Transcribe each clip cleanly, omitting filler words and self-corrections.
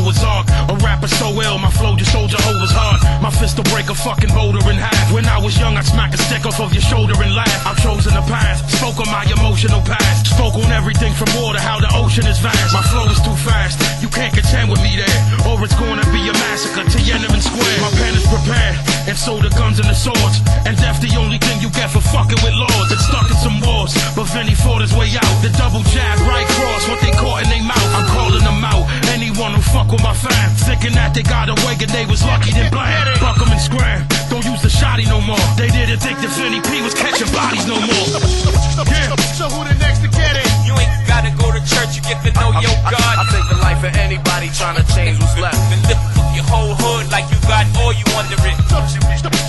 Noah's Ark. A rapper so ill, my flow just told Jehovah's heart. My fist will break a fucking boulder in half. When I was young, I'd smack a stick off of your shoulder and laugh. I've chosen the path, spoke on my emotional past. Spoke on everything from water, how the ocean is vast. My flow is too fast, you can't contend with me there, or it's gonna be a massacre to Tiananmen Square. My pen is prepared, and so the guns and the swords. And death the only thing you get for fucking with lords. It's stuck in some wars, but Vinny fought his way out. The double jab, right cross, what they caught in their mouth. I'm calling them out, anyone who fuck with my fam, thinking that they got away and they was lucky, then blam. Buck 'em and scram, don't use the shotty no more. They didn't think that Vinny P was catching bodies no more. Yeah. So who the next to get it? You ain't gotta go to church, you get to know your God. I'll take the life of anybody trying to change what's left. Then lift up your whole hood like you got all you under it.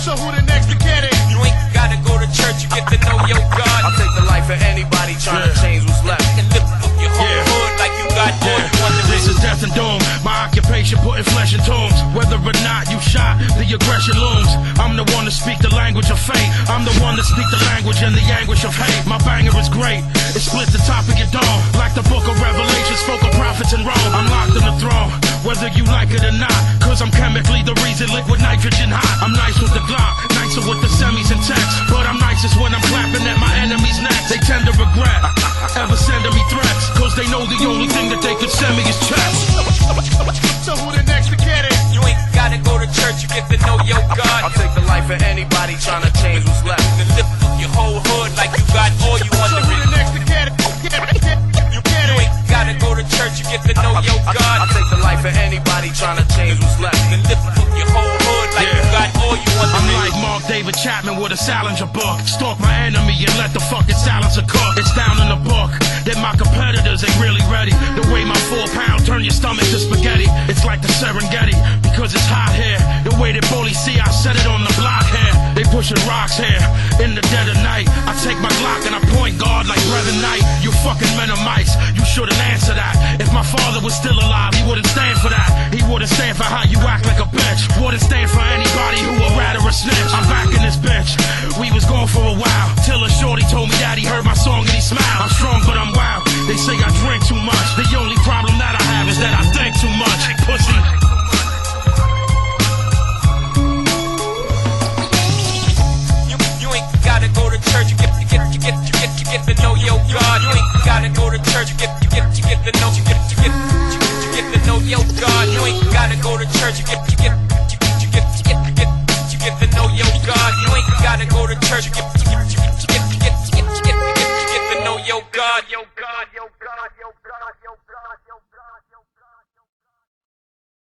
So who the next to get it? You ain't gotta go to church, you get to know your God. I'll take the life of anybody trying to change what's left. And lift up your whole hood like you got all you under it. This is death and doom, my occupation putting flesh in tombs. Whether or not you shot, the aggression looms. I'm the one to speak the language of fate. I'm the one to speak the language and the anguish of hate. My banger is great, it split the top of your dome. Like the book of Revelation spoke of prophets in Rome. I'm locked in the throne, whether you like it or not, cause I'm chemically the reason liquid nitrogen hot. I'm nice with the Glock, nicer with the semis and text, but I'm nicest when I'm clapping at my enemies' necks. They tend to regret ever sending me threats, cause they know the only thing that they could send me is checks. So who the next to get it? You ain't gotta go to church, you get to know your God. I'll take the life of anybody trying to change what's left. Then lift up your whole hood like you got all you So under who the it. next to get it? You get You it. ain't gotta go to church, you get to know your God. I'll take the life of anybody trying to change what's left. Then lift up your whole hood like you got all you under I'm it. like Mark David Chapman with a Salinger book. Stalk my enemy and let the fucking silencer cook. It's down in the book that my competitors ain't really ready. The way my 4 pound turn your stomach to spaghetti. It's like the Serengeti, because it's hot here. The way that bullies see I set it on the block here. They pushing rocks here in the dead of night. I take my Glock and I point guard like Brother Knight. You fucking men of mice, you shouldn't answer that. If my father was still alive, he wouldn't stand for that. He wouldn't stand for how you act like a bitch. Wouldn't stand for anybody who would rat or a snitch. I'm back in this bitch. We was gone for a while, till a shorty told me that he heard my song and he smiled. I'm strong but I'm wild, they say I drink too much. The only problem that I have is that I think too much. Pussy. You ain't gotta go to church, you get to know your God. You ain't gotta go to church, you get to know your God. You ain't gotta go to church, you get to know your God. You ain't gotta go to church, you get to know your God.